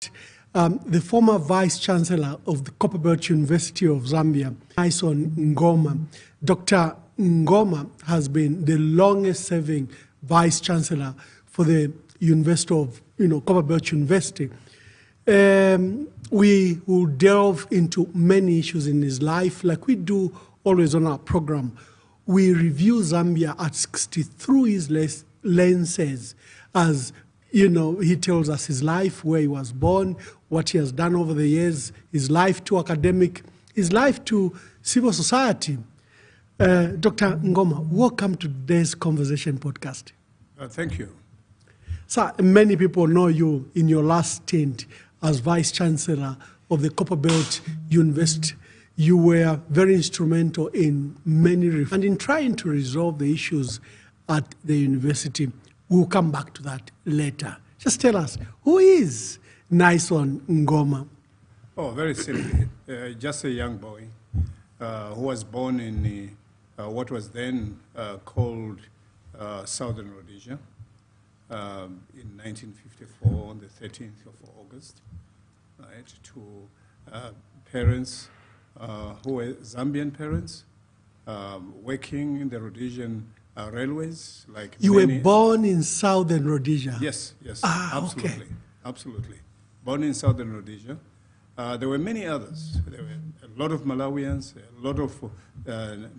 The former Vice Chancellor of the Copperbelt University of Zambia, Naison Ngoma. Dr. Ngoma has been the longest-serving Vice Chancellor for the University of, Copperbelt University. We will delve into many issues in his life, like we do always on our program. We review Zambia at 60 through his lenses, as he tells us his life, where he was born, what he has done over the years, his life to academic, his life to civil society. Dr. Ngoma, welcome to today's Conversation podcast. Thank you. Sir, many people know you in your last stint as Vice Chancellor of the Copperbelt University. You were very instrumental in many and in trying to resolve the issues at the university. We'll come back to that later. Just tell us, who is Naison Ngoma? Oh, very simply, just a young boy who was born in what was then called Southern Rhodesia in 1954 on the 13th of August, right, to parents who were Zambian parents working in the Rhodesian railways. Like you were born in Southern Rhodesia? Yes, absolutely, okay. Absolutely. Born in Southern Rhodesia. There were many others. There were a lot of Malawians, a lot of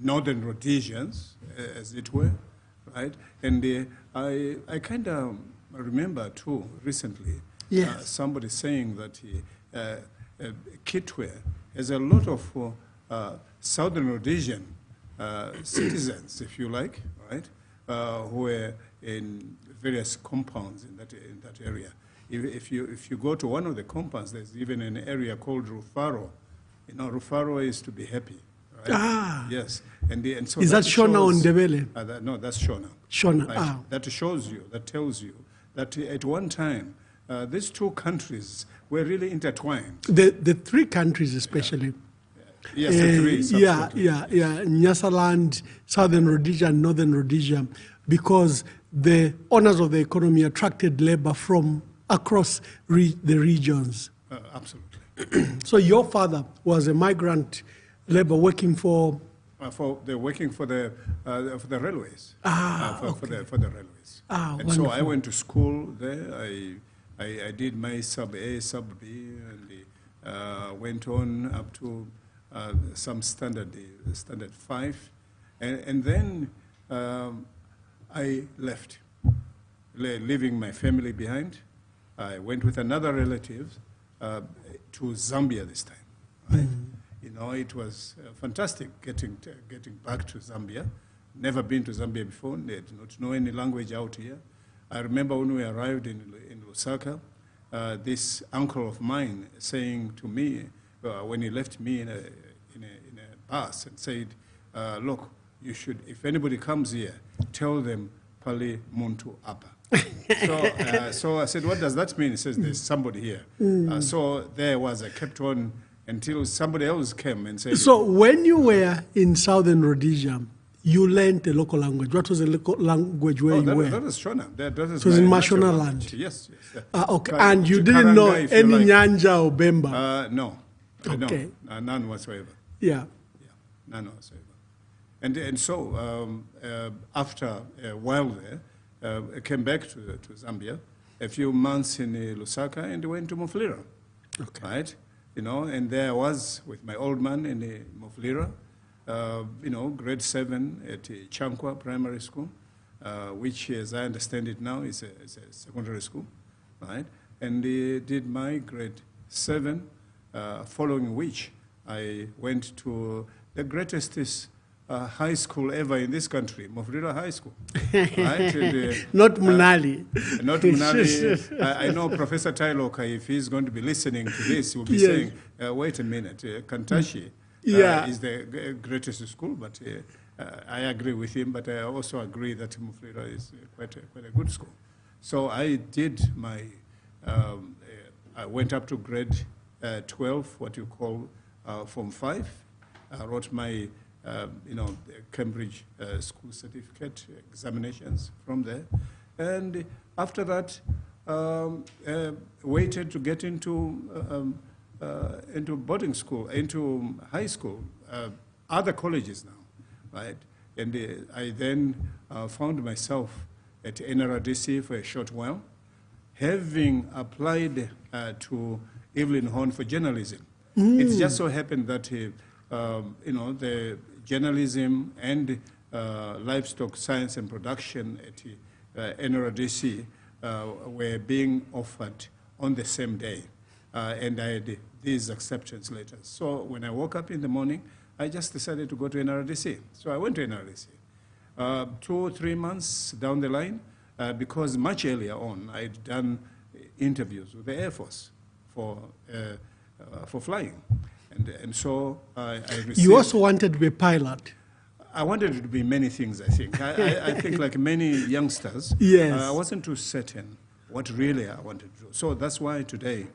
Northern Rhodesians, as it were, right? And I kind of remember, too, recently, yes, somebody saying that Kitwe has a lot of Southern Rhodesian citizens, if you like, right, who were in various compounds in that area. If you go to one of the compounds, there's even an area called Rufaro. Rufaro is to be happy, right? Ah. Yes. And so is that Shona or Ndebele? No, that's Shona. Shona, right? That shows you, that tells you that at one time, these two countries were really intertwined. The three countries especially. Yeah. Yes, the three. Yeah. Nyasaland, Southern Rhodesia, and Northern Rhodesia, because the owners of the economy attracted labor from across the regions. Absolutely. So your father was a migrant labor working for? Working for the railways. Okay. For the railways. And wonderful. so I went to school there. I did my sub A, sub B, and went on up to some standard 5, and then I left, leaving my family behind. I went with another relative to Zambia this time. Right? Mm. It was fantastic getting back to Zambia. Never been to Zambia before. Did not know any language out here. I remember when we arrived in Lusaka, this uncle of mine saying to me when he left me in a bus and said, "Look, you should. If anybody comes here, tell them Pali Muntu Apa." So I said, "What does that mean?" He says, "There's somebody here." So there was. I kept on until somebody else came and said. So when you were in Southern Rhodesia, you learned the local language. What was the local language where you were? That was Shona. That is it was in Mashona land. Yes. Okay. And you didn't know any Nyanja or Bemba? No. Okay. No, none whatsoever. Yeah, none whatsoever. And so after a while there, I came back to Zambia, a few months in Lusaka, and went to Mufulira. Okay. Right? And there I was with my old man in Mufulira, grade 7 at Chankwa Primary School, which, as I understand it now, is a secondary school, right? And did my grade 7, following which I went to the greatest high school ever in this country, Mufulira High School. Right? And, not Munali. Not Munali. I know Professor Tailoka, if he's going to be listening to this, he will be saying, wait a minute, Kantashi is the greatest school, but I agree with him, but I also agree that Mufulira is quite a good school. So I did my, I went up to grade 12, what you call Form 5. I wrote my Cambridge school certificate examinations from there. And after that, waited to get into boarding school, into high school, other colleges now, right? And I then found myself at NRDC for a short while, having applied to Evelyn Horn for journalism. It just so happened that the journalism and livestock science and production at NRDC were being offered on the same day, and I had these acceptance letters. So when I woke up in the morning, I just decided to go to NRDC. So I went to NRDC. 2 or 3 months down the line, because much earlier on, I'd done interviews with the Air Force for flying. And so I received... You also wanted to be a pilot. I wanted to be many things, I think. I think like many youngsters, yes. I wasn't too certain what really I wanted to do. So that's why today,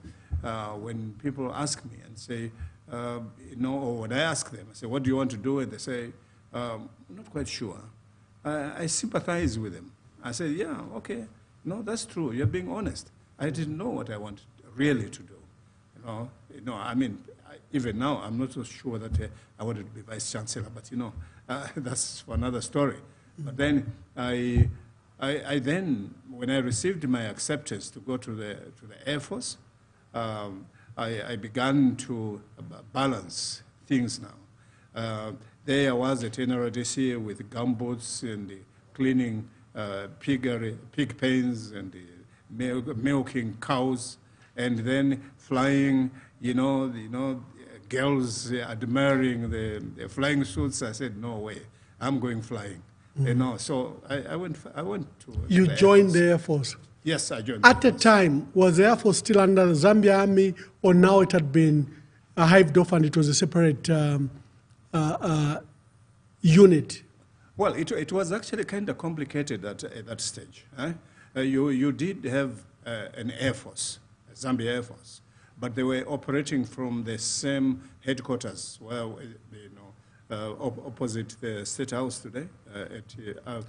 when people ask me and say, or when I ask them, I say, what do you want to do? And they say, I'm not quite sure. I sympathize with them. I say, yeah, okay, no, that's true. You're being honest. I didn't know what I wanted really to do. I mean, even now, I'm not so sure that I wanted to be Vice Chancellor, but that's for another story. But then I then, when I received my acceptance to go to the Air Force, I began to balance things now. There I was at NRDC with gumboots and cleaning pig pens and milking cows, and then flying, girls admiring the flying suits. I said, no way, I'm going flying. So I went to... You joined the Air Force? Yes, I joined. At the time, was the Air Force still under the Zambia Army, or now it had been hived off and it was a separate unit? Well, it was actually kind of complicated at that stage. You did have an Air Force, a Zambia Air Force, but they were operating from the same headquarters, opposite the State House today.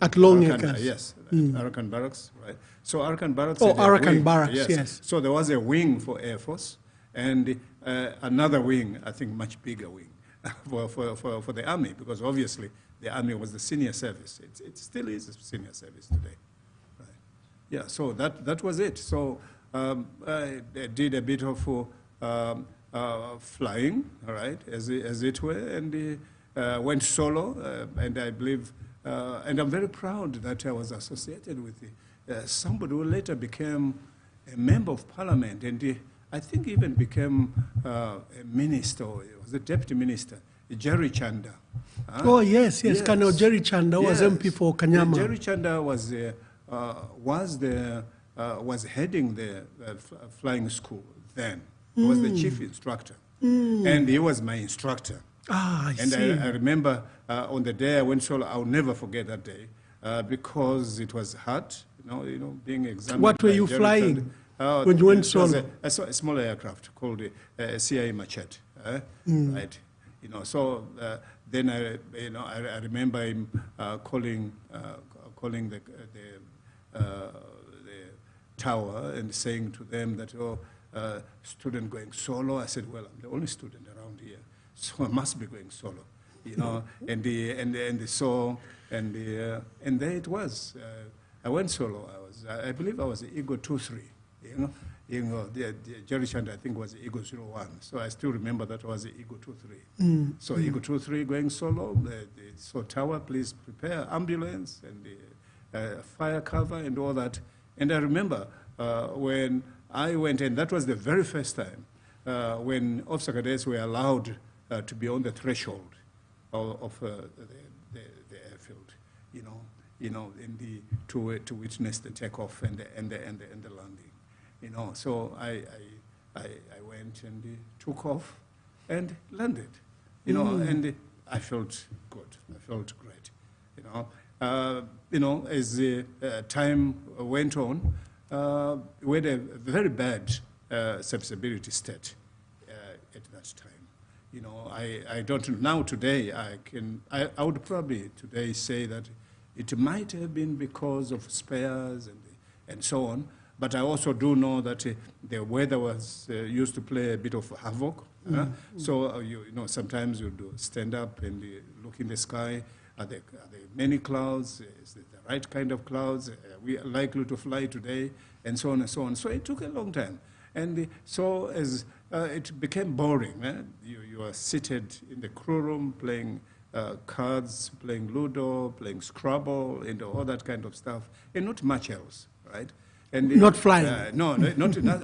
At Longacres? Yes, Arakan Barracks, right. So Arakan Barracks... Oh, Arakan Barracks, yes. So there was a wing for Air Force, and another wing, I think much bigger wing, for the Army, because obviously the Army was the senior service. It still is a senior service today. Right. Yeah, so that was it. So I did a bit of flying, all right, as it were, and went solo, and I believe, and I'm very proud that I was associated with somebody who later became a member of parliament, and I think even became a minister, or was a deputy minister, Jerry Chanda. Oh, yes. Colonel Jerry Chanda was MP for Kanyama. Jerry Chanda was heading the flying school then. He was the chief instructor, and he was my instructor. I and see. I remember on the day I went solo, I'll never forget that day because it was hot. Being examined. What were you flying when you went solo? A small aircraft called CIA Machete, right? So then I remember him calling the tower and saying to them that, student going solo. I said, well, I'm the only student around here, so I must be going solo, and there it was. I went solo. I believe I was Eagle 2-3, the Jerry Chanda, I think, was Eagle 01. So I still remember that was Eagle 2-3. So Eagle 2-3 going solo. So tower, please prepare ambulance and fire cover and all that. And I remember when I went in, that was the very first time when officer cadets were allowed to be on the threshold of the airfield, to witness the takeoff and the landing, So I went and took off and landed, and I felt good. I felt great, as the time went on, we had a very bad serviceability state at that time. I don't know. Now today, I would probably today say that it might have been because of spares and so on, But I also do know that the weather was used to play a bit of havoc. So you know, sometimes you do stand up and look in the sky. Are there many clouds? Is it the right kind of clouds? Are we likely to fly today? And so on and so on. So it took a long time. And so as it became boring, you are seated in the crew room playing cards, playing Ludo, playing Scrabble, and all that kind of stuff, and not much else, right? And not flying. Not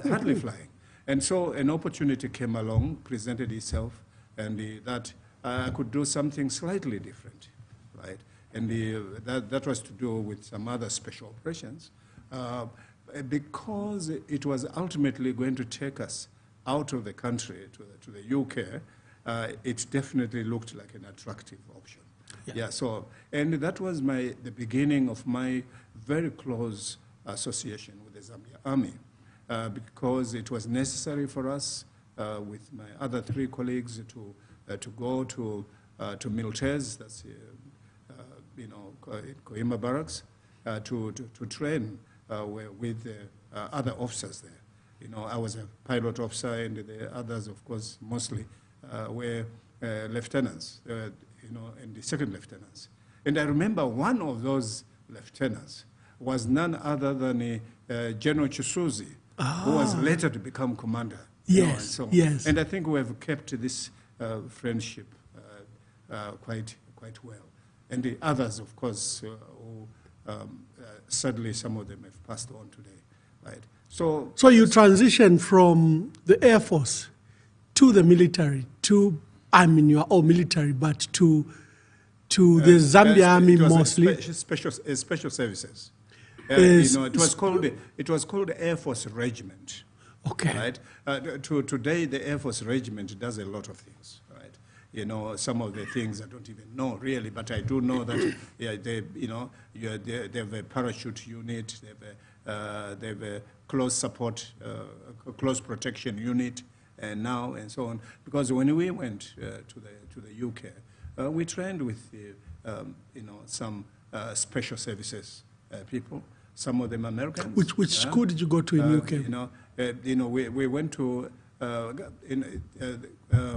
hardly flying. And so an opportunity came along, presented itself, and that I could do something slightly different, right? And that was to do with some other special operations, because it was ultimately going to take us out of the country to the UK. It definitely looked like an attractive option. Yeah. So, and that was the beginning of my very close association with the Zambia Army, because it was necessary for us, with my other 3 colleagues, to go to Miltez, that's in Koima Barracks, to train with other officers there. You know, I was a pilot officer, and the others, of course, mostly were lieutenants, and the second lieutenants. And I remember one of those lieutenants was none other than General Chisuzi, who was later to become commander. Yes, yes. And I think we have kept this friendship quite well. And the others, of course, who sadly some of them have passed on today, right? So you transitioned from the Air Force to the military, you are all military, but to the Zambia Army mostly. Special services. It was called Air Force Regiment. Okay. Right. Today, the Air Force Regiment does a lot of things. Right. You know, some of the things I don't even know really, but I do know that they have a parachute unit, they have a close support, close protection unit, and now and so on. Because when we went to the UK, we trained with some special services people. Some of them Americans. Which school did you go to in UK? We went to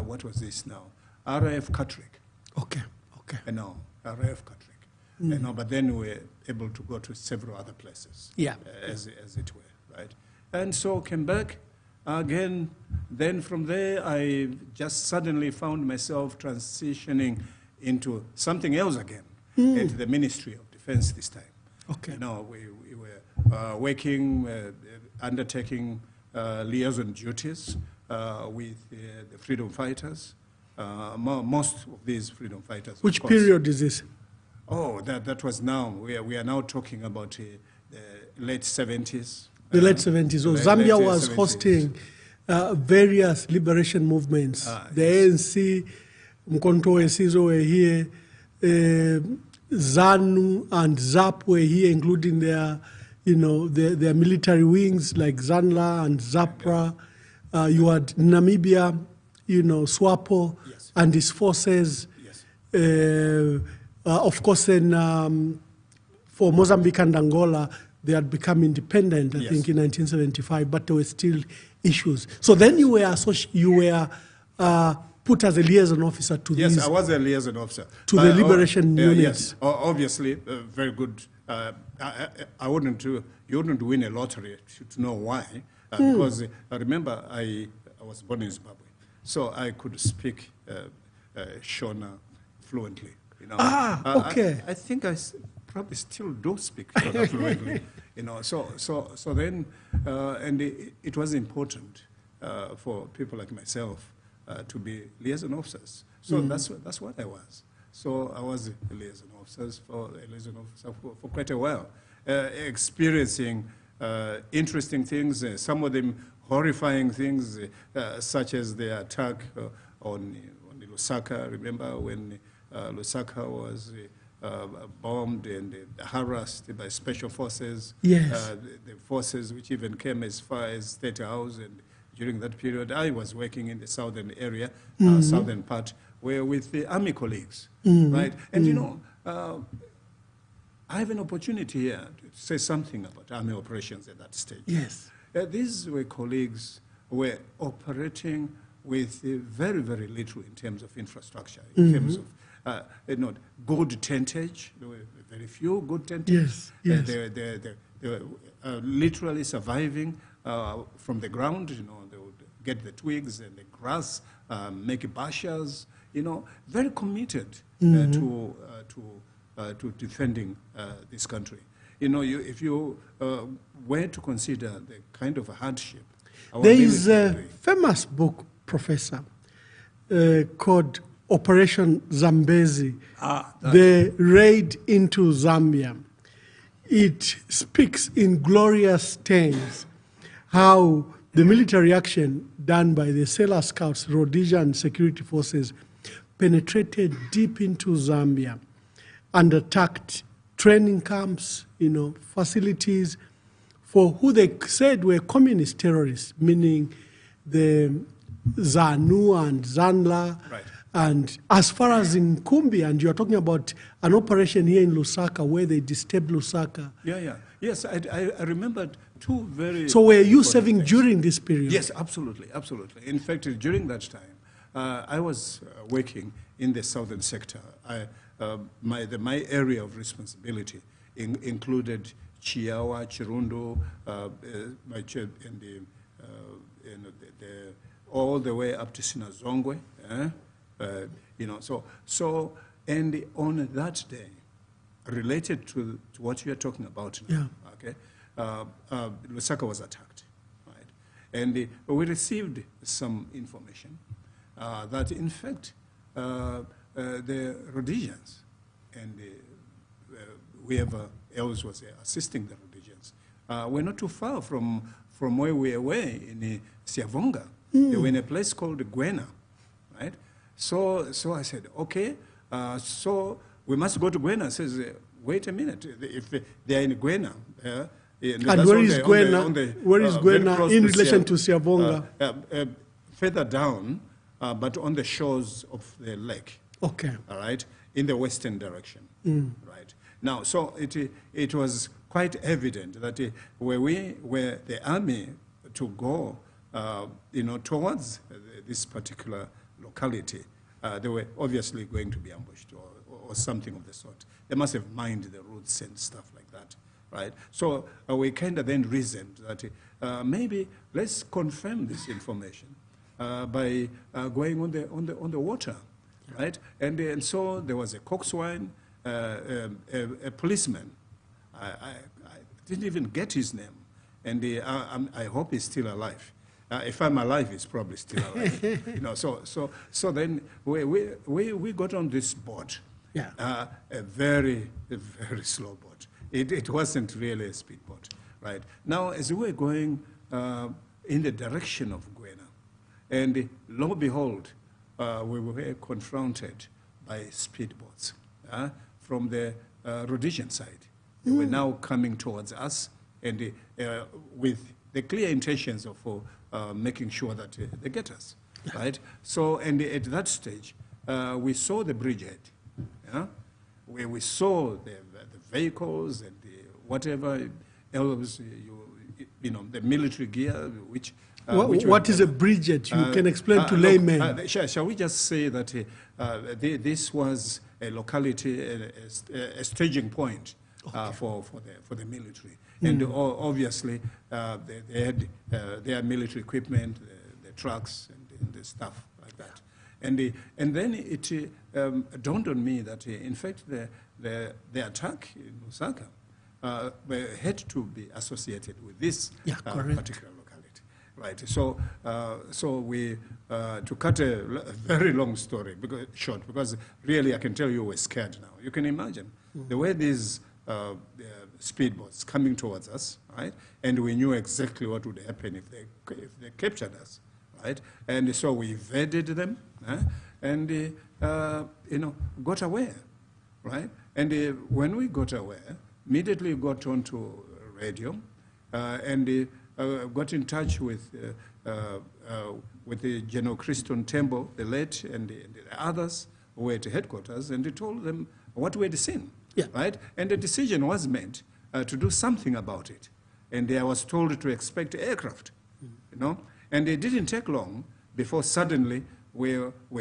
what was this now? RAF Catterick. Okay. RAF Catterick. But then we were able to go to several other places. Yeah. As it were, right? And so came back again. Then from there, I just suddenly found myself transitioning into something else again, at the Ministry of Defense this time. Okay. We were working, undertaking liaison duties with the freedom fighters. Most of these freedom fighters. Which period is this? Oh, that was now. We are now talking about the late 70s. The late 70s. So Zambia was 70s. Hosting various liberation movements. The ANC, Mkonto and Sizo were here. ZANU and ZAP were here, including their military wings like ZANLA and ZAPRA. You had Namibia, SWAPO, yes, and its forces. Yes. Of course, then for Mozambique and Angola, they had become independent, I think, in 1975, but there were still issues. So then you were put as a liaison officer to these. Yes, I was a liaison officer. To the liberation units. Yes, obviously, very good. You wouldn't win a lottery to know why, because I remember I was born in Zimbabwe, so I could speak Shona fluently. Okay. I think I probably still do speak Shona fluently. So then, and it was important for people like myself to be liaison officers. So that's what I was. So I was a liaison officer for quite a while, experiencing interesting things, some of them horrifying things, such as the attack on Lusaka. Remember when Lusaka was bombed and harassed by special forces? Yes. The forces which even came as far as State House, and during that period I was working in the southern area, southern part, where with the army colleagues, right? And I have an opportunity here to say something about army operations at that stage. Yes. These were colleagues who were operating with very, very little in terms of infrastructure, in terms of good tentage. There were very few good tentage. Yes, yes. They were literally surviving from the ground. They would get the twigs and the grass, make bashas. Very committed to defending this country. If you were to consider the kind of hardship. There is a famous book, Professor, called Operation Zambezi, the raid into Zambia. It speaks in glorious terms how the military action done by the Sailor Scouts, Rhodesian security forces, penetrated deep into Zambia and attacked training camps, facilities for who they said were communist terrorists, meaning the ZANU and ZANLA. Right. And as far as in Kumbi, and you're talking about an operation here in Lusaka where they disturbed Lusaka. Yeah. Yes, I remembered two very... So were you serving during this period? Yes, absolutely. In fact, during that time, I was working in the southern sector. My area of responsibility included Chiawa, Chirundu, all the way up to Sinazongwe. And on that day, related to what you are talking about now, okay, Lusaka was attacked, right? And we received some information that, in fact, the Rhodesians and whoever else was assisting the Rhodesians were not too far from where we were in Siavonga. They were in a place called Gwena, right? So I said, okay, so we must go to Gwena. Says, wait a minute, if they are in Gwena. And where is Gwena? Where is Gwena in relation to Siavonga? Further down, but on the shores of the lake. Okay. All right, in the western direction. Right. Now, so it was quite evident that where we were the army to go, towards this particular locality, they were obviously going to be ambushed or something of the sort. They must have mined the routes and stuff like that, right? So we kind of then reasoned that maybe let's confirm this information by going on the water, right? And so there was a coxswain, a policeman. I didn't even get his name, and I hope he's still alive. If I'm alive, he's probably still alive. So then we got on this boat. Yeah. A very slow boat. It wasn't really a speedboat, right? Now, as we were going in the direction of Gwena, and lo and behold, we were confronted by speedboats from the Rhodesian side. They were now coming towards us, and with the clear intentions of making sure that they get us, right? So, and at that stage, we saw the brigade, where we saw the vehicles and whatever else, the military gear, which... what is a brigade? You can explain to laymen. Shall we just say that this was a locality, a staging point for the military. And obviously, they had their military equipment, the trucks, and the stuff like that. And then it dawned on me that, in fact, the attack in Lusaka had to be associated with this particular locality, right? So we, to cut a very long story short, because really I can tell you we're scared now. You can imagine the way these speedboats coming towards us, right? And we knew exactly what would happen if they captured us, right? And so we evaded them, and got away, right? And when we got away, immediately got onto radio, and got in touch with the General Christon Tembo, the late, and the others who were at headquarters, and they told them what we had seen. right? And a decision was made to do something about it. And I was told to expect aircraft, you know? And it didn't take long before suddenly we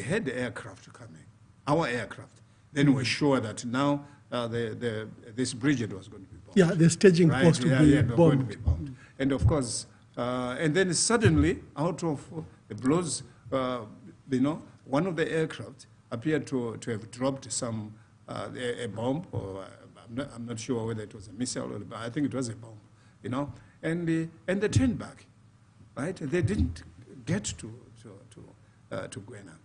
had the aircraft coming, our aircraft. Then we're sure that now this brigade was going to be bombed. Yeah, the staging was to be bombed. Going to be bombed. And of course, and then suddenly, out of the blows, you know, one of the aircraft appeared to have dropped some a bomb, or I'm not sure whether it was a missile, but I think it was a bomb, you know. And they turned back, right? They didn't get to Gwena.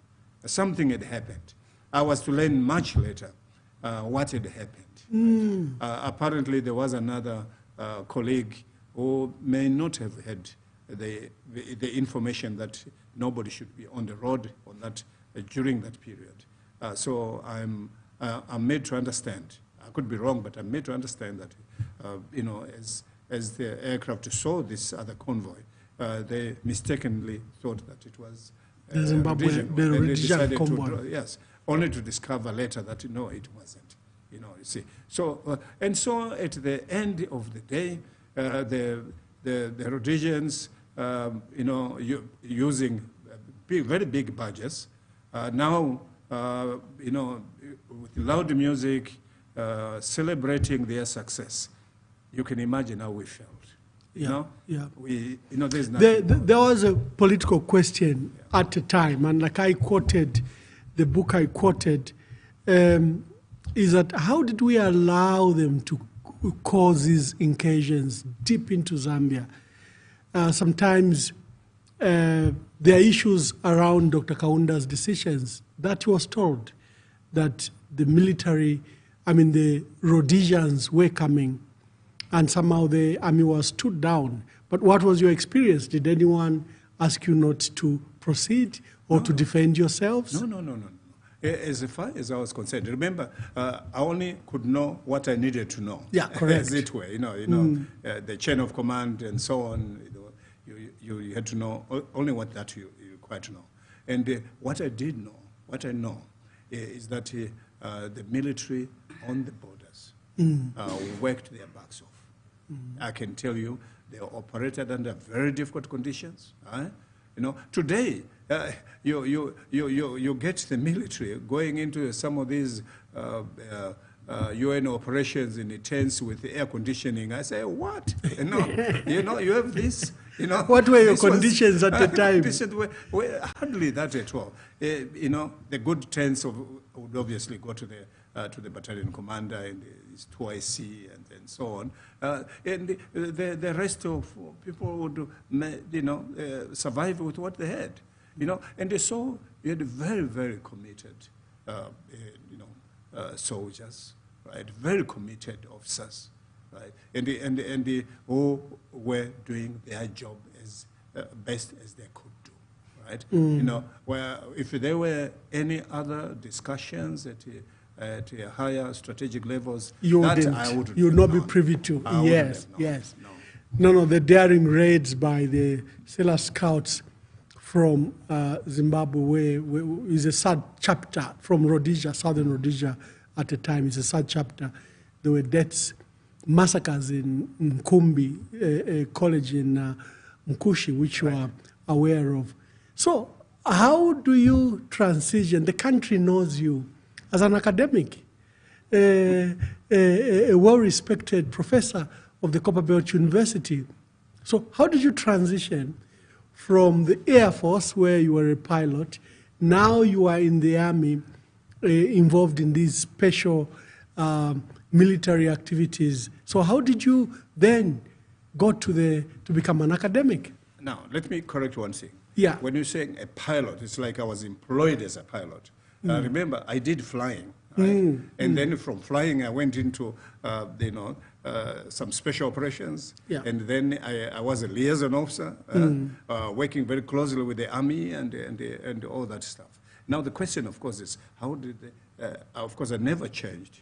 Something had happened. I was to learn much later what had happened. Apparently, there was another colleague who may not have had the information that nobody should be on the road on that during that period. So I'm made to understand. I could be wrong, but I'm made to understand that you know, as the aircraft saw this other convoy, they mistakenly thought that it was the Zimbabwe, the Rhodesia convoy. Yes, only to discover later that no, it wasn't. You know, you see. So and so at the end of the day, the Rhodesians, you know, using very big budgets, now you know, with loud music, celebrating their success. You can imagine how we felt. You know? Yeah. You know, there's nothing. There was a political question at the time, and like I quoted, the book I quoted, is that how did we allow them to cause these incursions deep into Zambia? Sometimes there are issues around Dr. Kaunda's decisions that he was told that the military, I mean the Rhodesians were coming, and somehow the army was stood down. But what was your experience? Did anyone ask you not to proceed or to defend yourselves? No. As far as I was concerned, remember, I only could know what I needed to know. Yeah, correct. As it were, you know, the chain of command and so on. You had to know only what that you required to know. And what I know is that the military on the borders worked their backs off. I can tell you, they operated under very difficult conditions. You know, today you get the military going into some of these UN operations in the tents with the air conditioning. I say, what? You know, you have this. You know, what were your conditions at the time? Conditions were hardly that at all. You know, the good tents would obviously go to the battalion commander and his 2IC and so on. And the rest of people would, you know, survive with what they had. You know, and so you had very, very committed, you know, soldiers, right? Very committed officers, right? And who were doing their job as best as they could do, right? You know, where if there were any other discussions at higher strategic levels, you would not be privy to. Yes. No, the daring raids by the Sailor Scouts from Zimbabwe is a sad chapter from Rhodesia, southern Rhodesia at the time. It's a sad chapter. There were deaths, massacres in Nkumbi, a college in Mkushi, which you are aware of. So how do you transition? The country knows you as an academic, a well-respected professor of the Copperbelt University. So how did you transition from the Air Force, where you were a pilot, now you are in the Army, involved in these special military activities? So how did you then go to become an academic? Now, let me correct one thing. Yeah. When you're saying a pilot, it's like I was employed as a pilot. Remember, I did flying. Right? And then from flying, I went into, you know, some special operations. Yeah. And then I was a liaison officer, working very closely with the Army and all that stuff. Now, the question, of course, is how did they, of course, I never changed.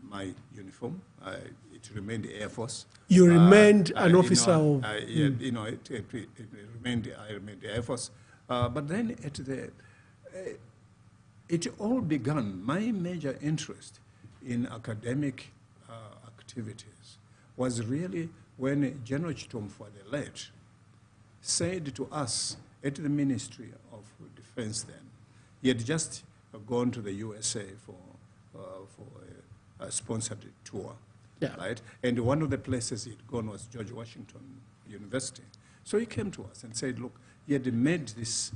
My uniform. It remained the Air Force. You remained an officer of... you know, I remained the Air Force. But then it all began, my major interest in academic activities was really when General Chitomfu, the late, said to us at the Ministry of Defense then, he had just gone to the USA for a sponsored tour, right? And one of the places he'd gone was George Washington University. So he came to us and said, look, he had made this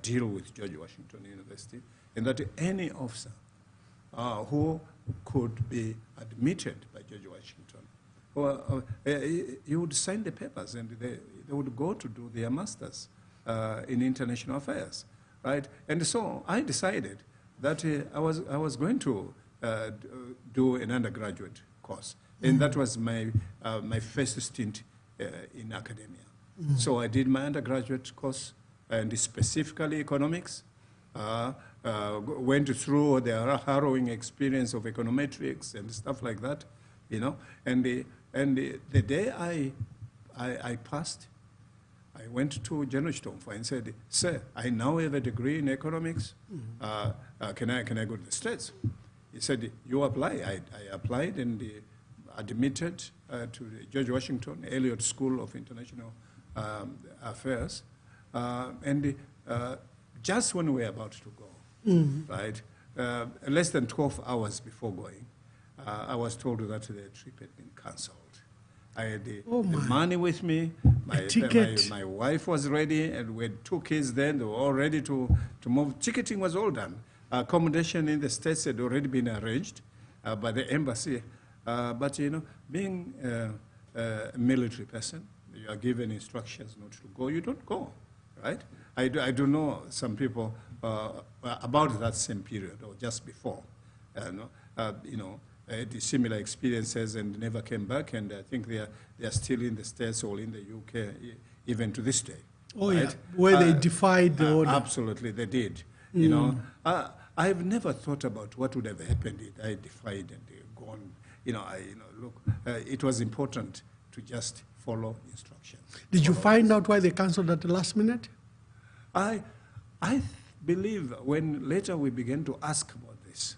deal with George Washington University, and that any officer who could be admitted by George Washington, he would sign the papers, and they would go to do their masters in international affairs, right? And so I decided that I was going to do an undergraduate course, and that was my first stint in academia. So I did my undergraduate course, and specifically economics. Went through the harrowing experience of econometrics and stuff like that, you know. And the day I passed, I went to General Chitomfu and said, "Sir, I now have a degree in economics. Can I go to the States?" He said, "You apply." I applied and admitted to the George Washington Elliott School of International Affairs, and just when we were about to go, right, less than 12 hours before going, I was told that the trip had been cancelled. I had the money with me, my wife was ready, and we had 2 kids then, they were all ready to move. Ticketing was all done. Accommodation in the States had already been arranged by the embassy. But, you know, being a military person, you are given instructions not to go, you don't go, right? I do know some people about that same period or just before, you know, had similar experiences and never came back, and I think they are still in the States or in the UK even to this day. Oh, right? yeah, where they defied the order. Absolutely, they did. You know, I've never thought about what would have happened if I defied and gone. You know, look, it was important to just follow instructions. Did you find out why they cancelled at the last minute? I believe when later we began to ask about this,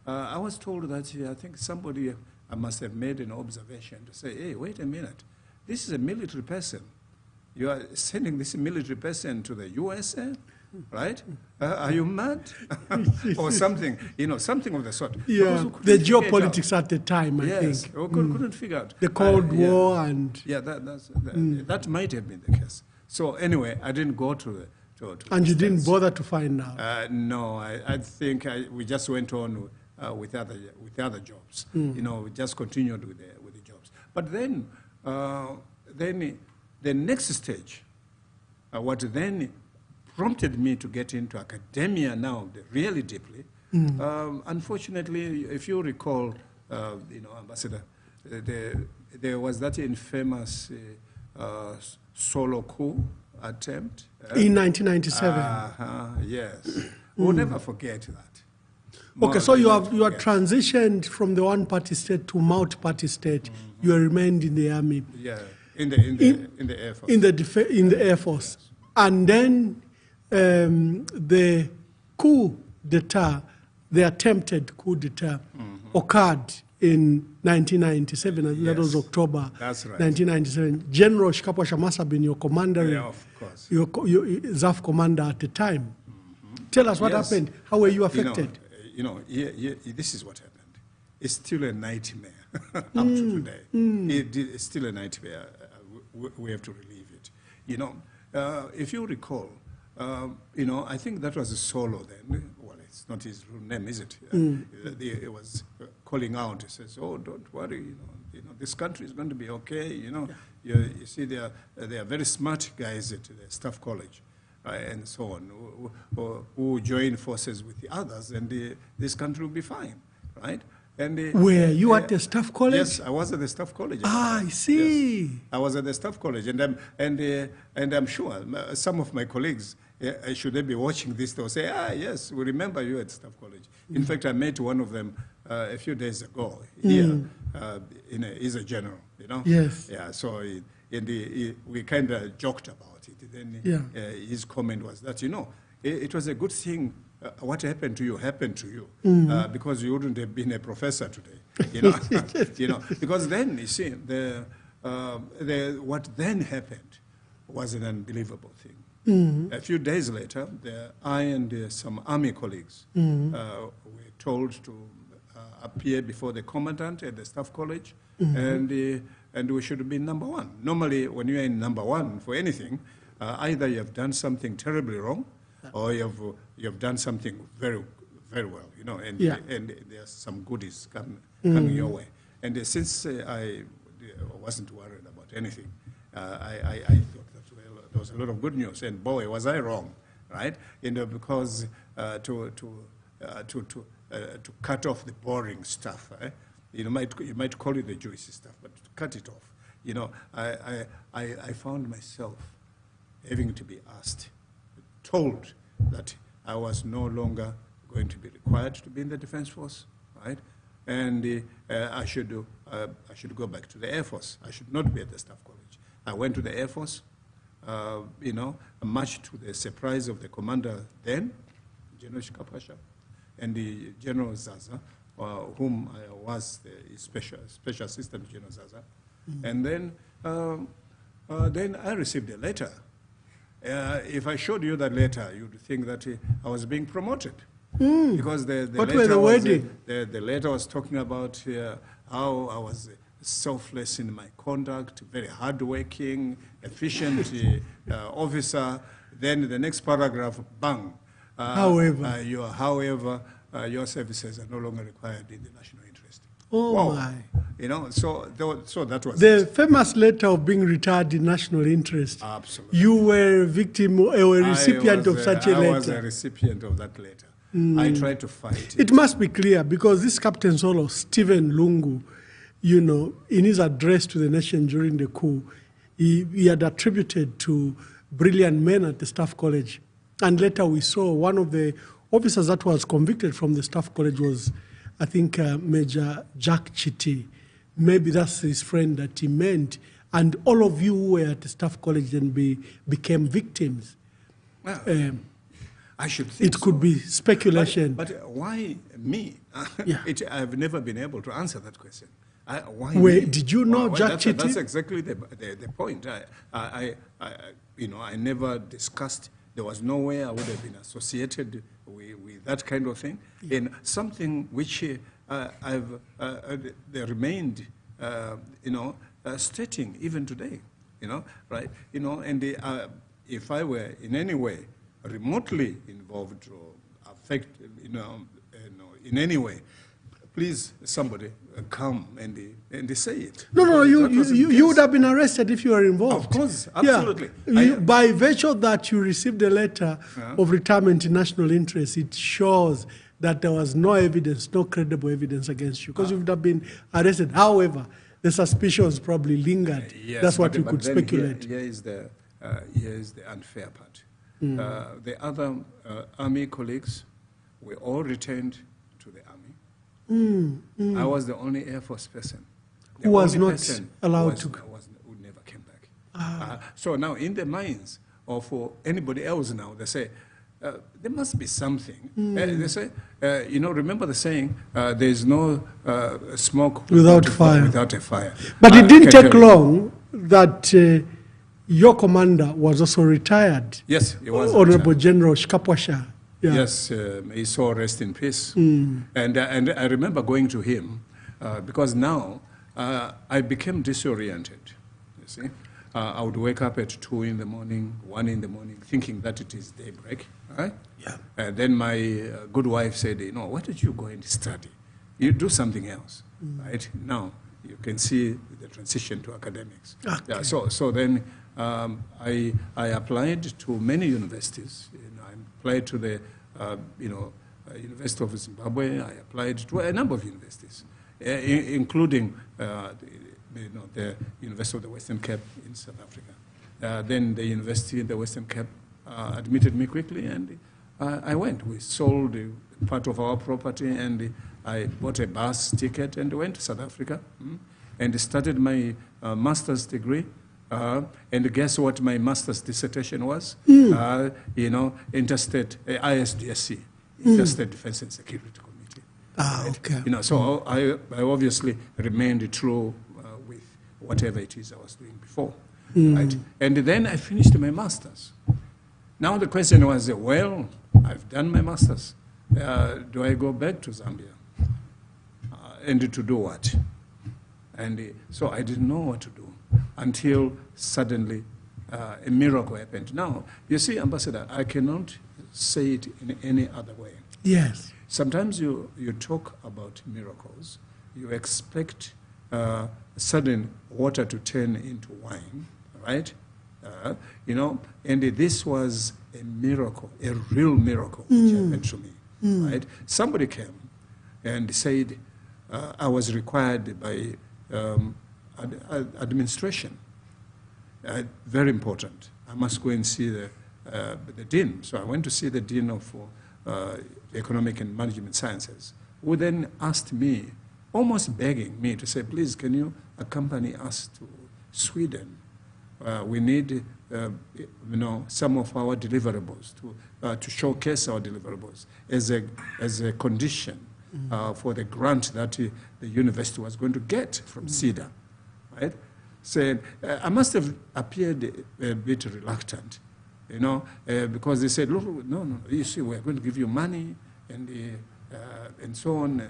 I was told that I think somebody must have made an observation to say, hey, wait a minute, this is a military person. You are sending this military person to the USA, right? Are you mad? Or something, you know, something of the sort. Yeah, the geopolitics at the time, I think. Yes, couldn't figure out. The Cold War and... Yeah, that might have been the case. So anyway, I didn't go to the... And you didn't bother to find out? No, I think we just went on with other jobs. You know, we just continued with the jobs. But then the next stage, what then prompted me to get into academia now, really deeply. Unfortunately, if you recall, you know, Ambassador, there was that infamous solo coup attempt. In 1997. Yes. We'll never forget that. Okay, so you are transitioned from the one-party state to multi-party state. You remained in the army. Yeah, in the Air Force. In the Air Force. Yes. And then the coup d'etat, the attempted coup d'etat, occurred in 1997, and that was October. That's right. 1997. General Shikapwasha must have been your commander, yeah, of course. your ZAF commander at the time. Tell us what happened. How were you affected? You know, this is what happened. It's still a nightmare up to today. It's still a nightmare. We have to relieve it. You know, if you recall, you know, I think that was a solo then. Well, it's not his real name, is it? It was calling out. He says, "Oh, don't worry. You know, this country is going to be okay. You know, you see, they are very smart guys at the Staff College, and so on, who join forces with the others, and this country will be fine, right?" And were you at the Staff College? Yes, I was at the Staff College. I see. Yes, I was at the Staff College, and I'm sure some of my colleagues, should they be watching this, they'll say, yes, we remember you at Staff College. In fact, I met one of them a few days ago here. He's a general, you know. Yes. Yeah. So we kind of joked about it. Then his comment was that, you know, it was a good thing. What happened to you happened to you, because you wouldn't have been a professor today. You know, because then you see what then happened was an unbelievable thing. A few days later, I and some army colleagues were told to appear before the commandant at the staff college, and we should be number one. Normally, when you are in number one for anything, either you have done something terribly wrong, or you have done something very, very well. You know, and there's some goodies coming your way. And since I wasn't worried about anything, I thought that there was a lot of good news, and boy, was I wrong, right? Because to cut off the boring stuff, you might call it the juicy stuff, but to cut it off, I found myself having to be told that I was no longer going to be required to be in the Defense Force, right? And I should go back to the Air Force. I should not be at the Staff College. I went to the Air Force. Much to the surprise of the commander then, General Shikapasha, and the General Zaza, whom I was the special assistant to General Zaza. And then I received a letter. If I showed you that letter, you'd think that I was being promoted. Because the letter was talking about how I was selfless in my conduct, very hardworking, efficient officer. Then the next paragraph, bang. However, your services are no longer required in the national interest. Oh wow. My! So that was the famous letter of being retired in national interest. Absolutely. You were a victim or a recipient of such a letter. I was a recipient of that letter. I tried to fight it. It must be clear, because this Captain Solo, Stephen Lungu, in his address to the nation during the coup, he had attributed to brilliant men at the Staff College. And later we saw one of the officers that was convicted from the Staff College was, I think, Major Jack Chitty. Maybe that's his friend that he meant. And all of you who were at the Staff College then became victims. Well, I should think it could be speculation. But why me? I've never been able to answer that question. Why me? Did you know Jack Chitty? That's exactly the point. I never discussed. There was no way I would have been associated with that kind of thing. Yeah. And something which they remained, stating even today, right? And if I were in any way remotely involved or affected, in any way, please, somebody come and say it. No, you would have been arrested if you were involved. Of course, absolutely. Yeah. By virtue of that, you received a letter of retirement in national interest. It shows that there was no evidence, no credible evidence against you, because you would have been arrested. However, the suspicions probably lingered. Yes, that's what you could speculate. Here is the unfair part. The other army colleagues were all returned to the army. I was the only Air Force person. Who was not allowed to? Who never came back. So now, in the minds of anybody else now, they say, there must be something. They say, remember the saying, there is no smoke without fire. Without a fire. But it didn't take long that your commander was also retired. Yes, he was. Honorable General Shikapasha. Yeah. Yes, may his soul rest in peace. And I remember going to him because now I became disoriented, you see. I would wake up at 2 in the morning, 1 in the morning, thinking that it is daybreak, right? Yeah. And then my good wife said, why don't you go and study? You do something else, right? Now you can see the transition to academics. Okay. Yeah, so then I applied to many universities. I applied to the University of Zimbabwe. I applied to a number of universities, including the University of the Western Cape in South Africa. Then the University in the Western Cape admitted me quickly, and I went. We sold part of our property, and I bought a bus ticket and went to South Africa and started my master's degree And guess what my master's dissertation was? Interstate, ISDSC, Interstate Defense and Security Committee. Ah, right? okay. So I obviously remained true with whatever it is I was doing before, right? And then I finished my master's. Now the question was, well, I've done my master's. Do I go back to Zambia? And to do what? And so I didn't know what to do until suddenly a miracle happened. Now, you see, Ambassador, I cannot say it in any other way. Yes. Sometimes you talk about miracles. You expect sudden water to turn into wine, right? And this was a miracle, a real miracle, which happened to me, right? Somebody came and said, I was required by administration. Very important. I must go and see the dean. So I went to see the dean of economic and management sciences, who then asked me, almost begging me to say, please, can you accompany us to Sweden? We need, some of our deliverables to showcase our deliverables as a condition for the grant that the university was going to get from CEDA, right? So I must have appeared a bit reluctant, because they said, look, no, you see, we're going to give you money and so on,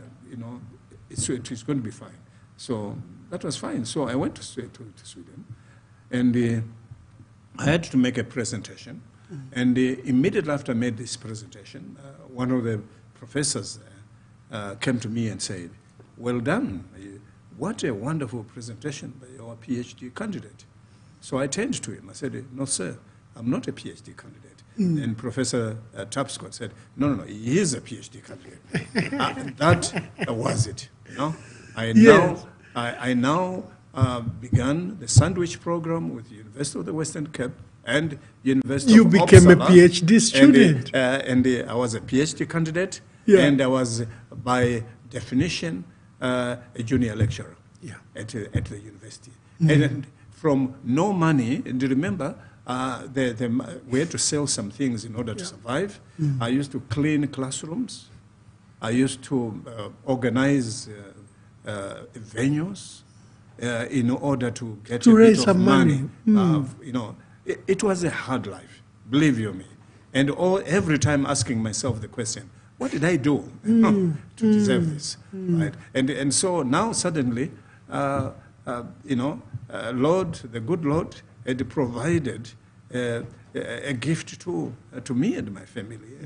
it's going to be fine. So that was fine. So I went to Sweden, and I had to make a presentation. And immediately after I made this presentation, one of the professors came to me and said, well done. What a wonderful presentation by your PhD candidate. So I turned to him. I said, no, sir, I'm not a PhD candidate. And Professor Tapscott said, no, he is a PhD candidate. That was it. I now began the sandwich program with the University of the Western Cape and University of Uppsala. You became a PhD student. And I was a PhD candidate, and I was, by definition, a junior lecturer at the university. And from no money, and remember, we had to sell some things in order to survive. I used to clean classrooms. I used to organize venues in order to get a bit of money. It was a hard life, believe you me. And every time asking myself the question, what did I do to deserve this? Right? And so now suddenly, Lord, the good Lord, had provided a gift to me and my family,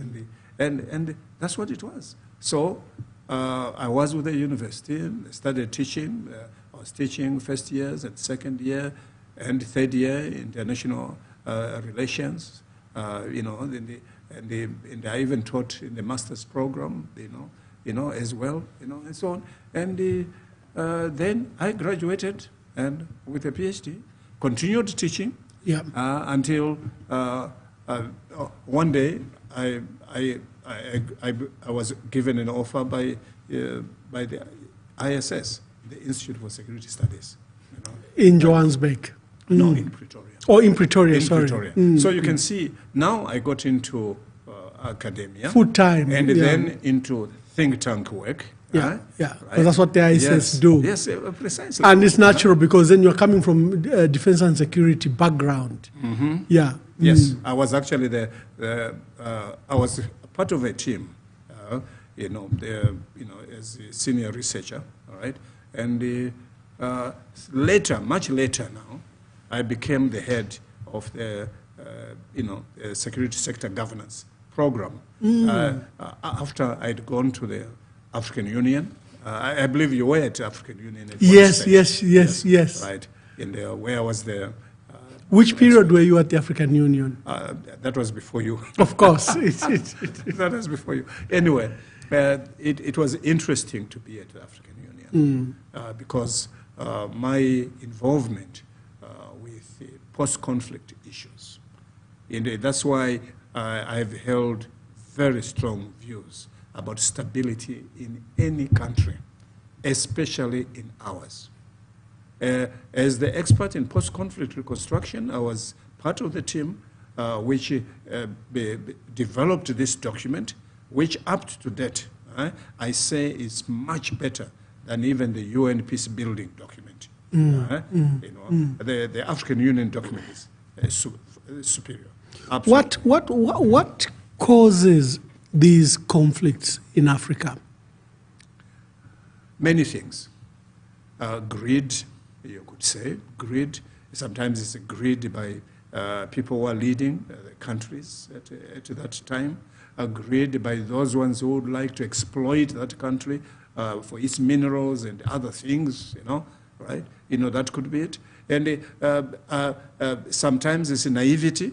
and that's what it was. So I was with the university and started teaching. I was teaching first years and second year and third year international relations. And I even taught in the master's program, as well, and so on. And then I graduated and with a PhD, continued teaching until one day I was given an offer by the ISS, the Institute for Security Studies. In Johannesburg? No, in Pretoria. Oh, in Pretoria, sorry. Pretoria. So you can see, now I got into academia. Full time. And then into think tank work. Yeah, right? Because that's what the ISS do. Yes, precisely. And it's natural because then you're coming from defense and security background. Yeah. Yes, I was actually I was part of a team, as a senior researcher, all right? And later, much later now, I became the head of the, security sector governance program. After I'd gone to the African Union, I believe you were at African Union. At yes. Right, where I was there. Which period were you at the African Union? That was before you. Of course. That was before you. Anyway, it was interesting to be at the African Union because my involvement with post-conflict issues. And that's why I've held very strong views about stability in any country, especially in ours. As the expert in post-conflict reconstruction, I was part of the team which developed this document, which up to date, I say is much better than even the UN peace building document. The African Union document is superior. Absolutely. What causes these conflicts in Africa? Many things. Greed, you could say. Greed. Sometimes it's a greed by people who are leading the countries at that time. Greed by those ones who would like to exploit that country for its minerals and other things, right? That could be it. And sometimes it's naivety,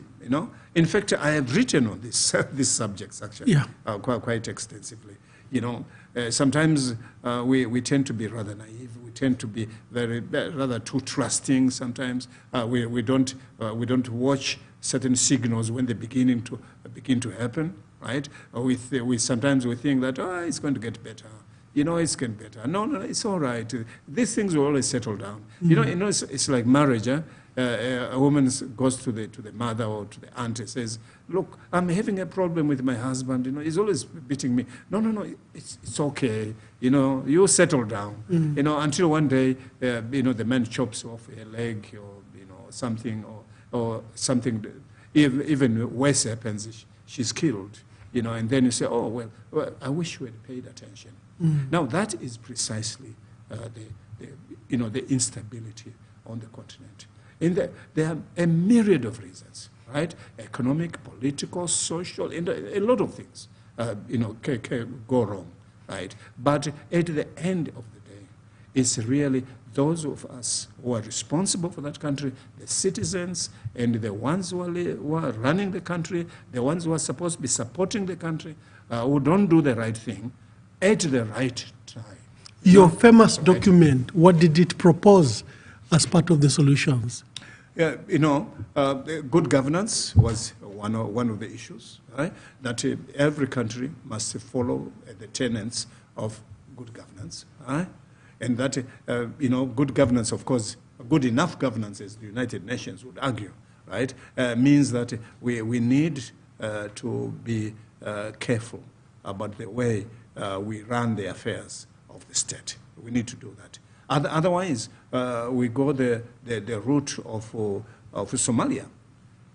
In fact, I have written on these subjects, actually, quite extensively. Sometimes we tend to be rather naive. We tend to be rather too trusting. Sometimes we don't watch certain signals when they begin to happen, right? Sometimes we think that it's going to get better. It's getting better. No, it's all right. These things will always settle down. It's like marriage. A woman goes to the mother or to the aunt and says, "Look, I'm having a problem with my husband. He's always beating me." No, it's okay. You settle down. Until one day, the man chops off a leg or something or something. Even worse happens. She's killed. And then you say, "Oh well, I wish you had paid attention." Now that is precisely the instability on the continent. There are a myriad of reasons, right? Economic, political, social, and a lot of things, can go wrong, right? But at the end of the day, it's really those of us who are responsible for that country, the citizens, and the ones who are running the country, the ones who are supposed to be supporting the country, who don't do the right thing at the right time. Your famous document, what did it propose as part of the solutions? Yeah, good governance was one of the issues, right? That every country must follow the tenets of good governance, right? And that, good governance, of course, good enough governance, as the United Nations would argue, right, means that we need to be careful about the way we run the affairs of the state. We need to do that. Otherwise, we go the route of Somalia.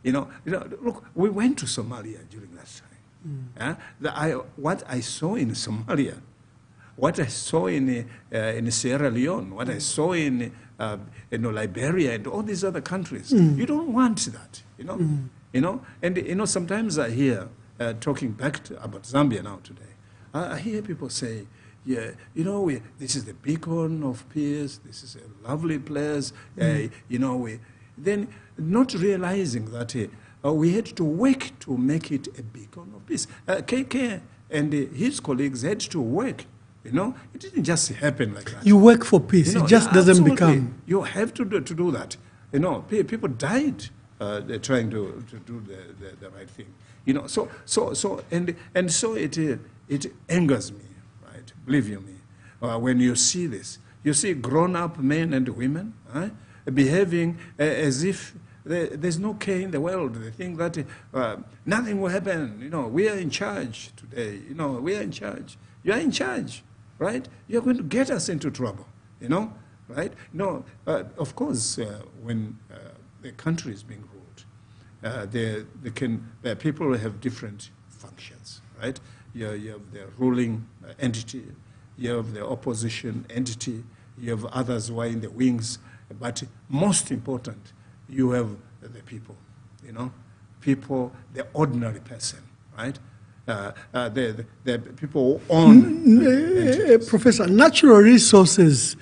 Look, we went to Somalia during that time. What I saw in Somalia, what I saw in Sierra Leone, what I saw in Liberia and all these other countries, you don't want that. And sometimes I hear talking back about Zambia now today. I hear people say, yeah, this is the beacon of peace. This is a lovely place. Then not realizing that we had to work to make it a beacon of peace. KK and his colleagues had to work. It didn't just happen like that. You work for peace. It just doesn't become. You have to do that. People died trying to do the right thing. So it angers me. Believe you me, when you see this, you see grown-up men and women behaving as if there's no care in the world. They think that nothing will happen. We are in charge today. We are in charge. You are in charge, right? You're going to get us into trouble, right? Of course, when the country is being ruled, people have different functions, right? You have the ruling entity, you have the opposition entity, you have others who are in the wings, but most important, you have the people, people, the ordinary person, right? The people who own. Professor, natural resources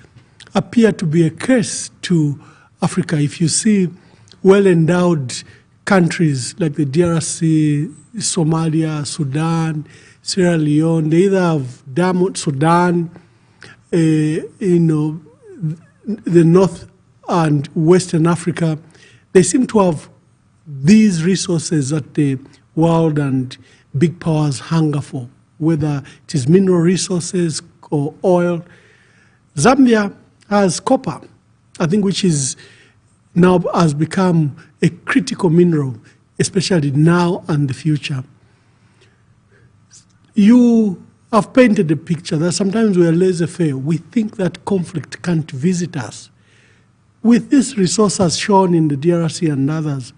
appear to be a curse to Africa. If you see well-endowed countries like the DRC, Somalia, Sudan, Sierra Leone, they either have diamond, Sudan, the North and Western Africa, they seem to have these resources that the world and big powers hunger for, whether it is mineral resources or oil. Zambia has copper, I think which is now has become a critical mineral, especially now and the future. You have painted a picture that sometimes we are laissez-faire. We think that conflict can't visit us. With these resources shown in the DRC and others,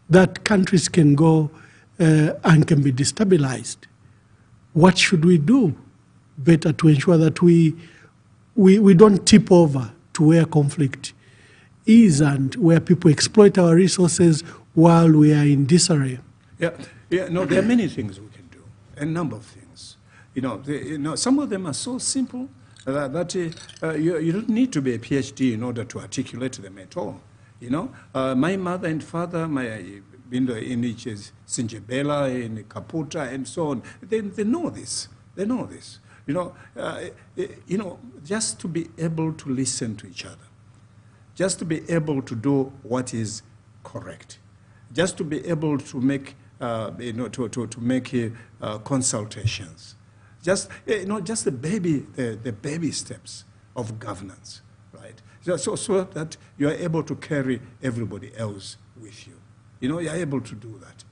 that countries can go and can be destabilized. What should we do better to ensure that we don't tip over to where conflict is and where people exploit our resources while we are in disarray? No, there are many things we can do, a number of things. Some of them are so simple that you don't need to be a PhD in order to articulate them at all. My mother and father, in Sinjebela, in Kaputa, and so on, they know this. They know this. Just to be able to listen to each other, just to be able to do what is correct, just to be able to make, to make consultations, just the baby steps of governance, right? So that you are able to carry everybody else with you. You are able to do that.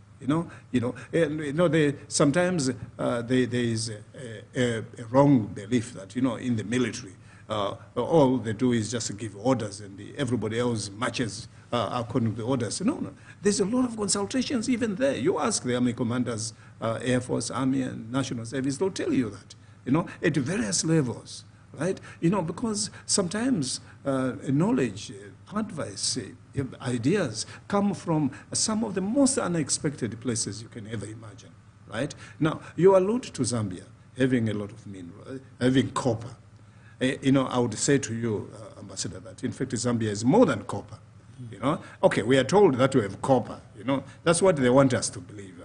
Sometimes there is a wrong belief that, in the military, all they do is just give orders and everybody else matches according to the orders. No. There's a lot of consultations even there. You ask the army commanders, Air Force, Army, and National Service, they'll tell you that, at various levels, right? Because sometimes knowledge, advice, ideas come from some of the most unexpected places you can ever imagine, right? Now, you allude to Zambia having a lot of mineral, having copper. I would say to you, Ambassador, that in fact Zambia is more than copper. Okay, we are told that we have copper. That's what they want us to believe,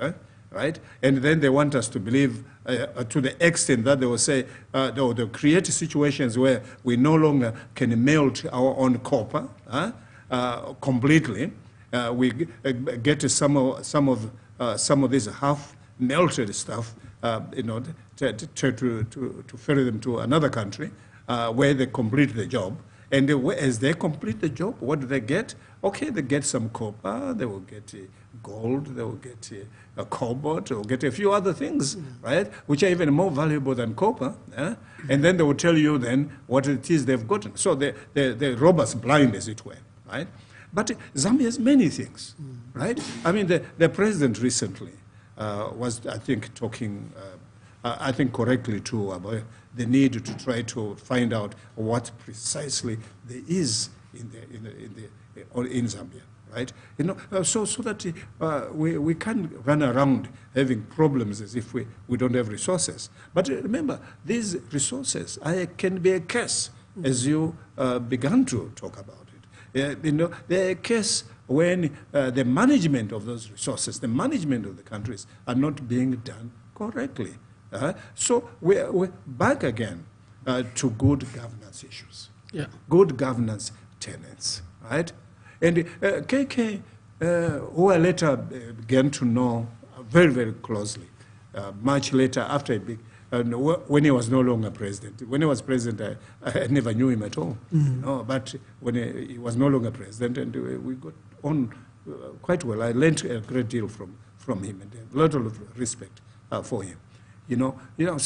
right? And then they want us to believe to the extent that they will say they'll create situations where we no longer can melt our own copper completely. We get some of this half melted stuff, to ferry them to another country where they complete the job. And as they complete the job, what do they get? Okay, they get some copper, they will get gold, they will get cobalt, they will get a few other things, right, which are even more valuable than copper. And then they will tell you then what it is they've gotten. So they rob us blind, as it were, right? But Zambia has many things, right? I mean, the president recently was, I think, talking, I think correctly too, about the need to try to find out what precisely there is in Zambia, right? So that we can't run around having problems as if we don't have resources. But remember, these resources can be a curse, as you began to talk about it. They're a curse when the management of those resources, the management of the countries, are not being done correctly. So we're back again to good governance issues, good governance tenets, right? And KK, who I later began to know very, very closely, much later after when he was no longer president. When he was president, I never knew him at all. But when he was no longer president, and we got on quite well, I learned a great deal from him, and a lot of respect for him.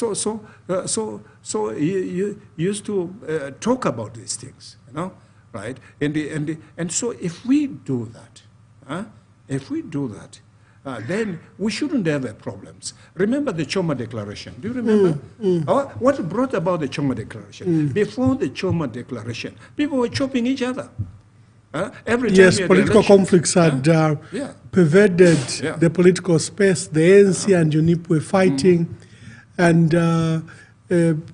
So you used to talk about these things, right? And so if we do that, then we shouldn't have problems. Remember the Choma Declaration. Do you remember? What brought about the Choma Declaration? Before the Choma Declaration, people were chopping each other. Every time political conflicts had pervaded the political space. The ANC and UNIP were fighting, and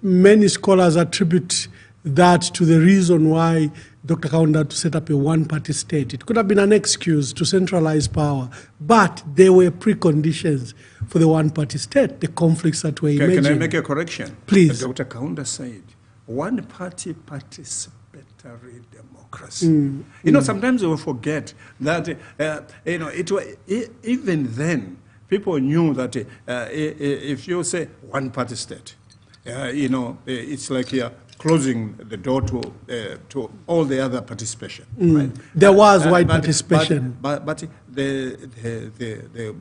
many scholars attribute that to the reason why Dr. Kaunda had to set up a one-party state. It could have been an excuse to centralize power, but there were preconditions for the one-party state, the conflicts that were emerging. Can I make a correction? Please. Dr. Kaunda said, one-party participatory democracy. Sometimes we forget that, even then, people knew that if you say one-party state, it's like closing the door to all the other participation. Right? There was wide participation. But the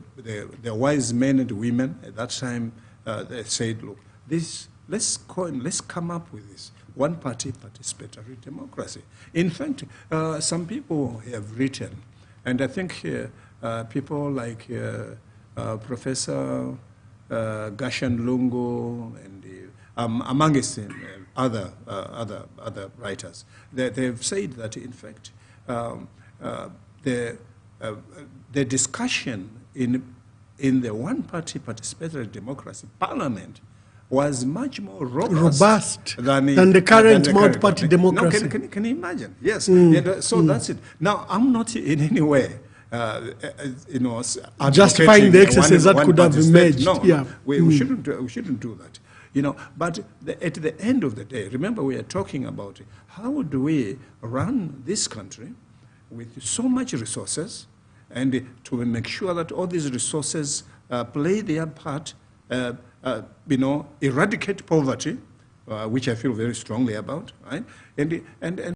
wise men and women at that time, they said, look, let's come up with this one-party participatory democracy. In fact, some people have written, and I think people like Professor Gashan Lungu and amongst other writers, they've said that in fact the discussion in the one-party participatory democracy parliament was much more robust than the current multi-party democracy. No, can you imagine? Yes. Yeah, so that's it. Now, I'm not in any way, justifying the excesses that could have emerged. No, we shouldn't do that. But at the end of the day, remember we are talking about how do we run this country with so much resources, and to make sure that all these resources play their part. Eradicate poverty, which I feel very strongly about, right? And